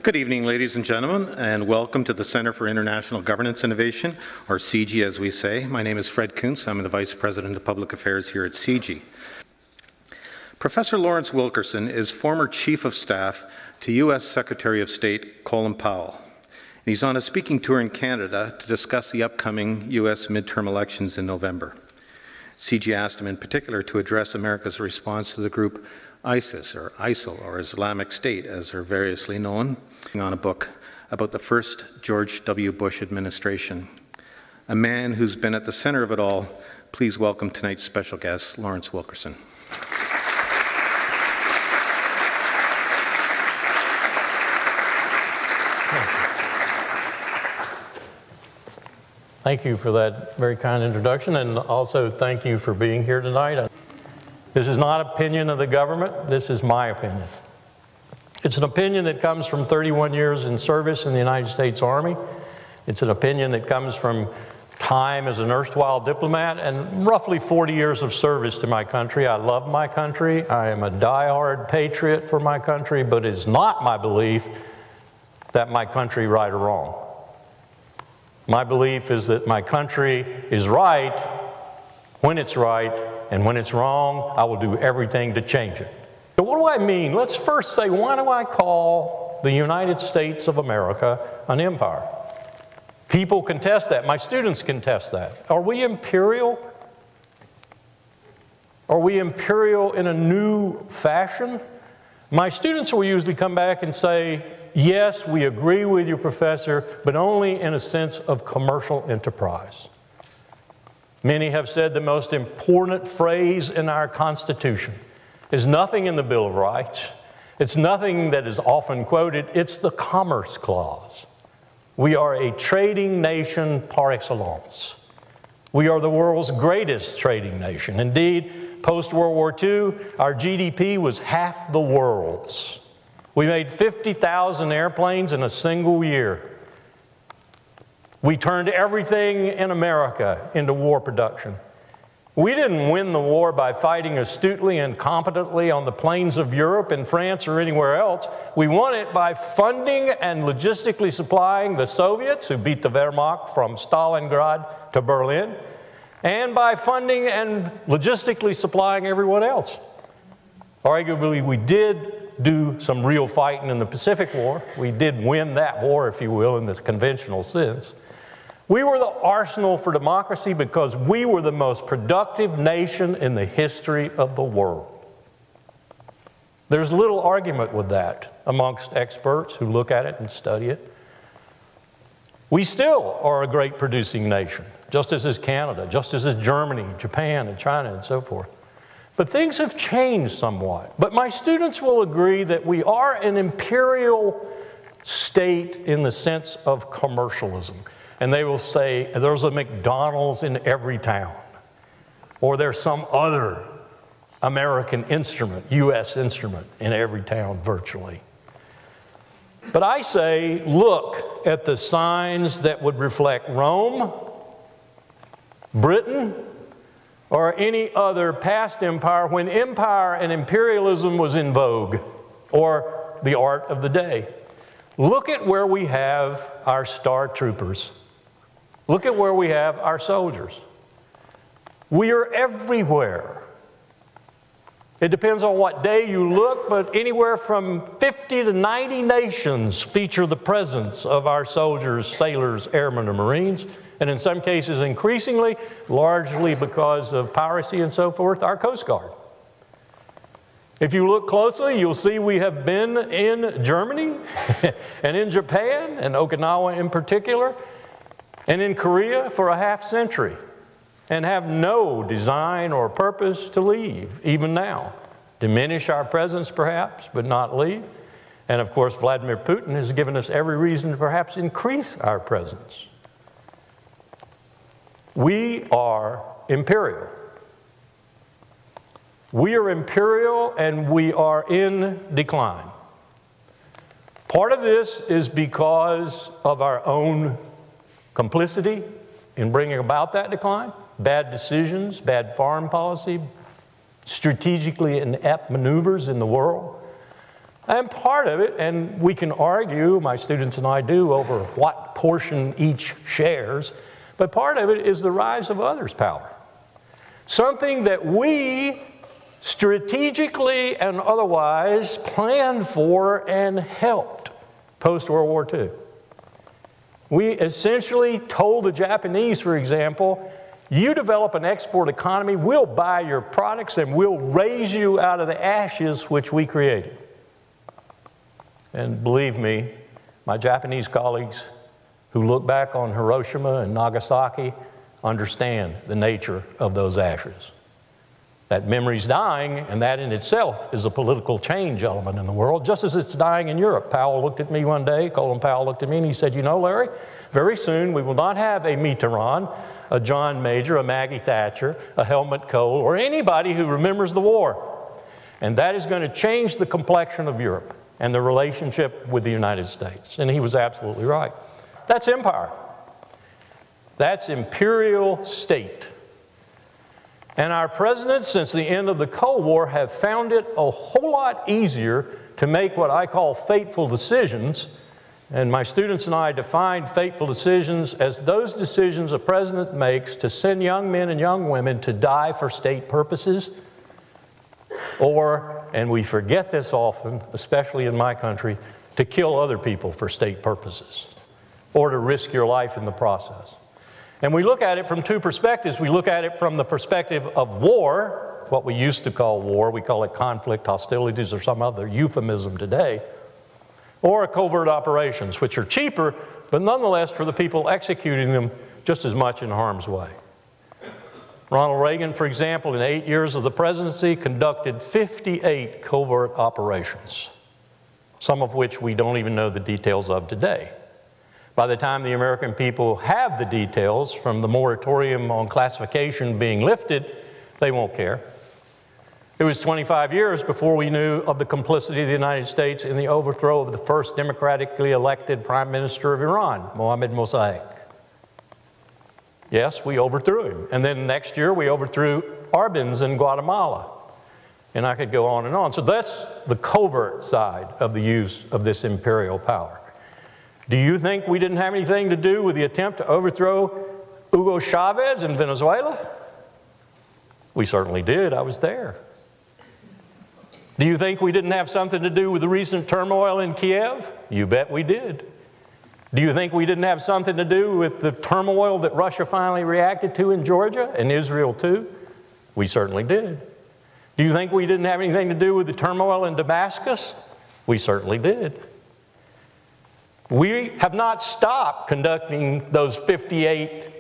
Good evening, ladies and gentlemen, and welcome to the Center for International Governance Innovation, or CIGI as we say. My name is Fred Kuntz. I'm the Vice President of Public Affairs here at CIGI. Professor Lawrence Wilkerson is former Chief of Staff to U.S. Secretary of State Colin Powell. And he's on a speaking tour in Canada to discuss the upcoming U.S. midterm elections in November. CIGI asked him in particular to address America's response to the group ISIS, or ISIL, or Islamic State, as they're variously known, on a book about the first George W. Bush administration. A man who's been at the center of it all. Please welcome tonight's special guest, Lawrence Wilkerson. Thank you for that very kind introduction, and also thank you for being here tonight. This is not opinion of the government, this is my opinion. It's an opinion that comes from 31 years in service in the United States Army. It's an opinion that comes from time as an erstwhile diplomat and roughly 40 years of service to my country. I love my country. I am a diehard patriot for my country, but it's not my belief that my country right or wrong. My belief is that my country is right when it's right, and when it's wrong, I will do everything to change it. So what do I mean? Let's first say, why do I call the United States of America an empire? People contest that. My students contest that. Are we imperial? Are we imperial in a new fashion? My students will usually come back and say, yes, we agree with you, Professor, but only in a sense of commercial enterprise. Many have said the most important phrase in our Constitution is nothing in the Bill of Rights. It's nothing that is often quoted. It's the Commerce Clause. We are a trading nation par excellence. We are the world's greatest trading nation. Indeed, post-World War II, our GDP was half the world's. We made 50,000 airplanes in a single year. We turned everything in America into war production. We didn't win the war by fighting astutely and competently on the plains of Europe and France or anywhere else. We won it by funding and logistically supplying the Soviets, who beat the Wehrmacht from Stalingrad to Berlin, and by funding and logistically supplying everyone else. Arguably, we did do some real fighting in the Pacific War. We did win that war, if you will, in this conventional sense. We were the arsenal for democracy because we were the most productive nation in the history of the world. There's little argument with that amongst experts who look at it and study it. We still are a great producing nation, just as is Canada, just as is Germany, Japan, and China, and so forth. But things have changed somewhat. But my students will agree that we are an imperial state in the sense of commercialism. And they will say, there's a McDonald's in every town. Or there's some other American instrument, U.S. instrument, in every town virtually. But I say, look at the signs that would reflect Rome, Britain, or any other past empire when empire and imperialism was in vogue, or the art of the day. Look at where we have our star troopers. Look at where we have our soldiers. We are everywhere. It depends on what day you look, but anywhere from 50 to 90 nations feature the presence of our soldiers, sailors, airmen, and Marines, and in some cases increasingly, largely because of piracy and so forth, our Coast Guard. If you look closely, you'll see we have been in Germany and in Japan, and Okinawa in particular, and in Korea for a half century, and have no design or purpose to leave, even now. Diminish our presence, perhaps, but not leave. And of course, Vladimir Putin has given us every reason to perhaps increase our presence. We are imperial. We are imperial, and we are in decline. Part of this is because of our own complicity in bringing about that decline, bad decisions, bad foreign policy, strategically inept maneuvers in the world. And part of it, and we can argue, my students and I do, over what portion each shares, but part of it is the rise of others' power. Something that we strategically and otherwise planned for and helped post-World War II. We essentially told the Japanese, for example, you develop an export economy, we'll buy your products and we'll raise you out of the ashes which we created. And believe me, my Japanese colleagues who look back on Hiroshima and Nagasaki understand the nature of those ashes. That memory's dying, and that in itself is a political change element in the world, just as it's dying in Europe. Powell looked at me one day, Colin Powell looked at me and he said, you know, Larry, very soon we will not have a Mitterrand, a John Major, a Maggie Thatcher, a Helmut Kohl, or anybody who remembers the war. And that is going to change the complexion of Europe and the relationship with the United States. And he was absolutely right. That's empire. That's imperial state. And our presidents, since the end of the Cold War, have found it a whole lot easier to make what I call fateful decisions. And my students and I define fateful decisions as those decisions a president makes to send young men and young women to die for state purposes, or, and we forget this often, especially in my country, to kill other people for state purposes, or to risk your life in the process. And we look at it from two perspectives. We look at it from the perspective of war, what we used to call war. We call it conflict, hostilities, or some other euphemism today. Or covert operations, which are cheaper, but nonetheless for the people executing them just as much in harm's way. Ronald Reagan, for example, in 8 years of the presidency, conducted 58 covert operations, some of which we don't even know the details of today. By the time the American people have the details from the moratorium on classification being lifted, they won't care. It was 25 years before we knew of the complicity of the United States in the overthrow of the first democratically elected Prime Minister of Iran, Mohammad Mossadegh. Yes, we overthrew him. And then next year we overthrew Arbenz in Guatemala. And I could go on and on. So that's the covert side of the use of this imperial power. Do you think we didn't have anything to do with the attempt to overthrow Hugo Chavez in Venezuela? We certainly did. I was there. Do you think we didn't have something to do with the recent turmoil in Kiev? You bet we did. Do you think we didn't have something to do with the turmoil that Russia finally reacted to in Georgia and Israel too? We certainly did. Do you think we didn't have anything to do with the turmoil in Damascus? We certainly did. We have not stopped conducting those 58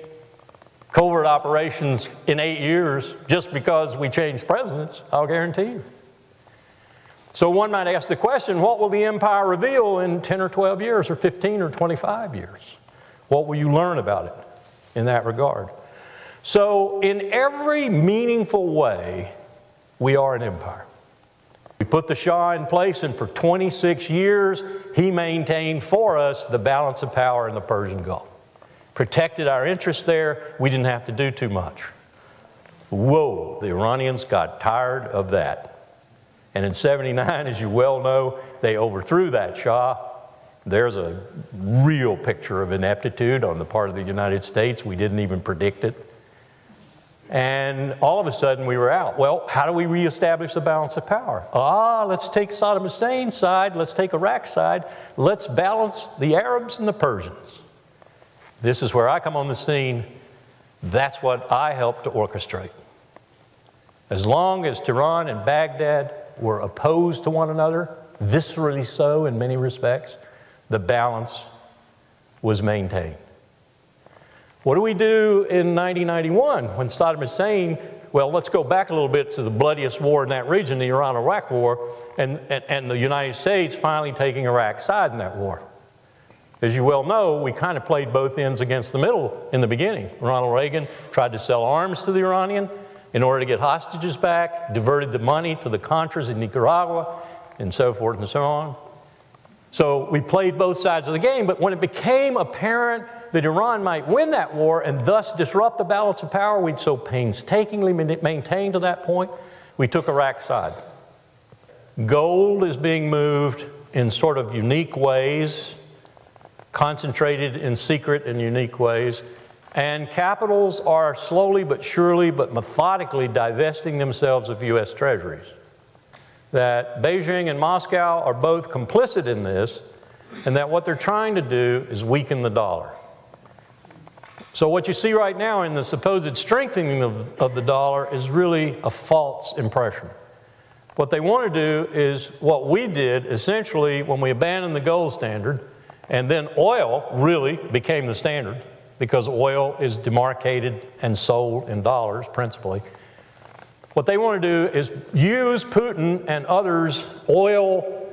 covert operations in 8 years just because we changed presidents, I'll guarantee you. So one might ask the question, what will the empire reveal in 10 or 12 years or 15 or 25 years? What will you learn about it in that regard? So in every meaningful way, we are an empire. We put the Shah in place, and for 26 years, he maintained for us the balance of power in the Persian Gulf. Protected our interests there. We didn't have to do too much. Whoa, the Iranians got tired of that. And in '79, as you well know, they overthrew that Shah. There's a real picture of ineptitude on the part of the United States. We didn't even predict it. And all of a sudden we were out. Well, how do we reestablish the balance of power? Let's take Saddam Hussein's side, let's take Iraq's side, let's balance the Arabs and the Persians. This is where I come on the scene. That's what I helped to orchestrate. As long as Tehran and Baghdad were opposed to one another, viscerally so in many respects, the balance was maintained. What do we do in 1991 when Saddam Hussein, well, let's go back a little bit to the bloodiest war in that region, the Iran-Iraq War, and the United States finally taking Iraq's side in that war. As you well know, we kind of played both ends against the middle in the beginning. Ronald Reagan tried to sell arms to the Iranian in order to get hostages back, diverted the money to the Contras in Nicaragua, and so forth and so on. So we played both sides of the game, but when it became apparent that Iran might win that war and thus disrupt the balance of power we'd so painstakingly maintained to that point, we took Iraq's side. Gold is being moved in sort of unique ways, concentrated in secret and unique ways. And capitals are slowly but surely but methodically divesting themselves of U.S. treasuries. That Beijing and Moscow are both complicit in this, and that what they're trying to do is weaken the dollar. So what you see right now in the supposed strengthening of the dollar is really a false impression. What they want to do is what we did essentially when we abandoned the gold standard, and then oil really became the standard because oil is demarcated and sold in dollars principally. What they want to do is use Putin and others' oil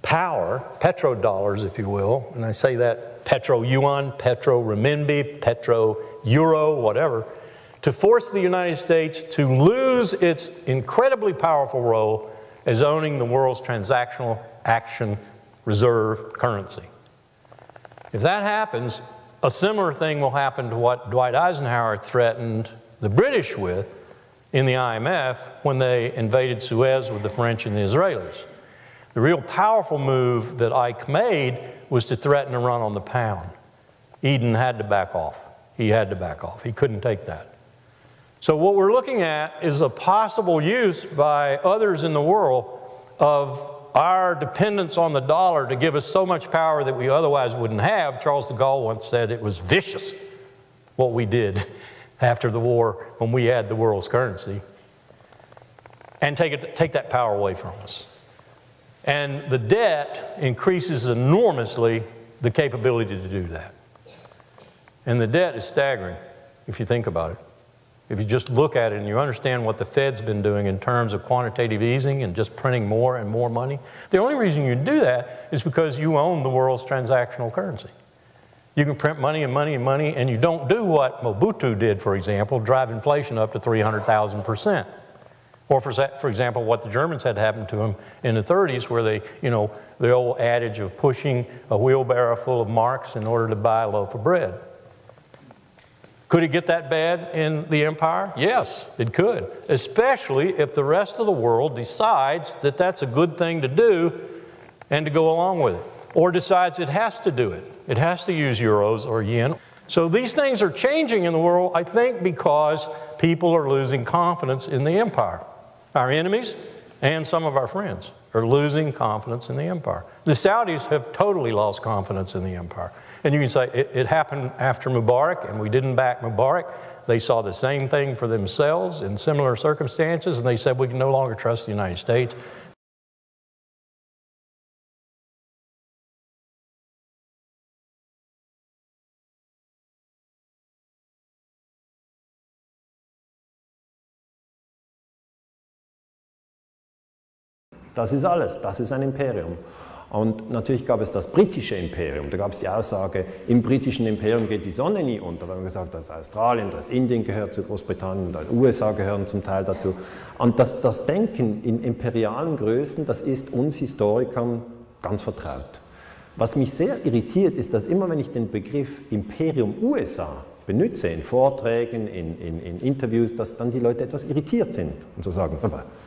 power, petrodollars if you will, and I say that petro-yuan, petro-renminbi, petro-euro, whatever, to force the United States to lose its incredibly powerful role as owning the world's transactional action reserve currency. If that happens, a similar thing will happen to what Dwight Eisenhower threatened the British with in the IMF when they invaded Suez with the French and the Israelis. The real powerful move that Ike made was to threaten to run on the pound. Eden had to back off. He had to back off. He couldn't take that. So what we're looking at is a possible use by others in the world of our dependence on the dollar to give us so much power that we otherwise wouldn't have. Charles de Gaulle once said it was vicious what we did after the war when we had the world's currency, and take that power away from us. And the debt increases enormously the capability to do that. And the debt is staggering if you think about it. If you just look at it and you understand what the Fed's been doing in terms of quantitative easing and just printing more and more money, the only reason you do that is because you own the world's transactional currency. You can print money and money and money, and you don't do what Mobutu did, for example, drive inflation up to 300,000%. Or for example, what the Germans had happened to them in the 30s, where they, the old adage of pushing a wheelbarrow full of marks in order to buy a loaf of bread. Could it get that bad in the empire? Yes, it could, especially if the rest of the world decides that that's a good thing to do and to go along with it, or decides it has to do it. It has to use euros or yen. So these things are changing in the world, I think, because people are losing confidence in the empire. Our enemies and some of our friends are losing confidence in the empire. The Saudis have totally lost confidence in the empire. And you can say it happened after Mubarak, and we didn't back Mubarak. They saw the same thing for themselves in similar circumstances, and they said we can no longer trust the United States. Das ist alles, das ist ein Imperium. Und natürlich gab es das britische Imperium, da gab es die Aussage, im britischen Imperium geht die Sonne nie unter. Da haben wir gesagt, da ist Australien, da ist Indien gehört zu Großbritannien, da USA gehören zum Teil dazu. Und das Denken in imperialen Größen, das ist uns Historikern ganz vertraut. Was mich sehr irritiert, ist, dass immer wenn ich den Begriff Imperium USA benutze, in Vorträgen, in Interviews, dass dann die Leute etwas irritiert sind und so sagen,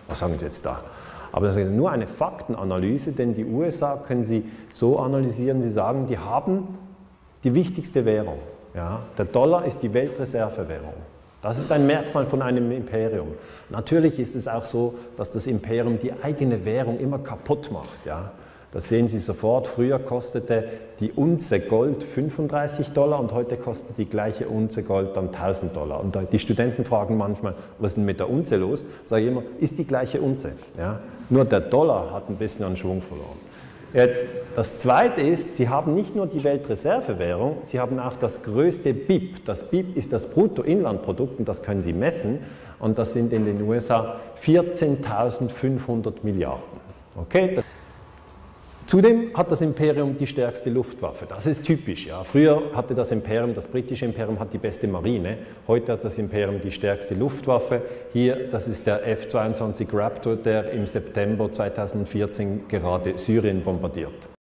was sagen Sie jetzt da? Aber das ist nur eine Faktenanalyse, denn die USA können Sie so analysieren, Sie sagen, die haben die wichtigste Währung. Ja? Der Dollar ist die Weltreservewährung. Das ist ein Merkmal von einem Imperium. Natürlich ist es auch so, dass das Imperium die eigene Währung immer kaputt macht. Ja? Das sehen Sie sofort. Früher kostete die Unze Gold $35 und heute kostet die gleiche Unze Gold dann $1000. Und die Studenten fragen manchmal, was ist denn mit der Unze los? Sage ich immer, ist die gleiche Unze. Ja? Nur der Dollar hat ein bisschen an Schwung verloren. Jetzt, das Zweite ist, Sie haben nicht nur die Weltreservewährung, Sie haben auch das größte BIP. Das BIP ist das Bruttoinlandprodukt und das können Sie messen. Und das sind in den USA 14.500 Milliarden. Okay? Zudem hat das Imperium die stärkste Luftwaffe. Das ist typisch. Ja. Früher hatte das Imperium, das britische Imperium, hat die beste Marine. Heute hat das Imperium die stärkste Luftwaffe. Hier, das ist der F-22 Raptor, der im September 2014 gerade Syrien bombardiert.